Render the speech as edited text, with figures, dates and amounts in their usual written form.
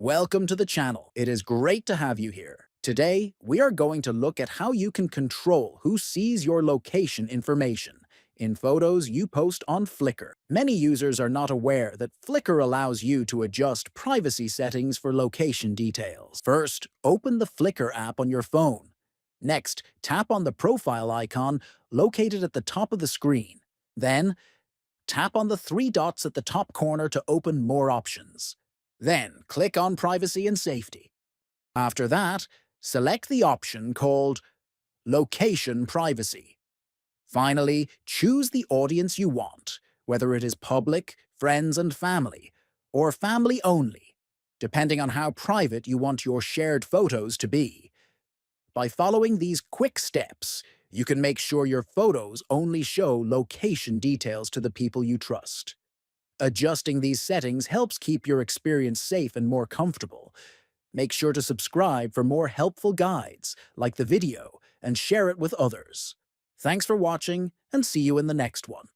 Welcome to the channel. It is great to have you here. Today, we are going to look at how you can control who sees your location information in photos you post on Flickr. Many users are not aware that Flickr allows you to adjust privacy settings for location details. First, open the Flickr app on your phone. Next, tap on the profile icon located at the top of the screen. Then, tap on the three dots at the top corner to open more options. Then, click on Privacy and Safety. After that, select the option called Location Privacy. Finally, choose the audience you want, whether it is public, friends and family, or family only, depending on how private you want your shared photos to be. By following these quick steps, you can make sure your photos only show location details to the people you trust. Adjusting these settings helps keep your experience safe and more comfortable. Make sure to subscribe for more helpful guides, like the video, and share it with others. Thanks for watching, and see you in the next one.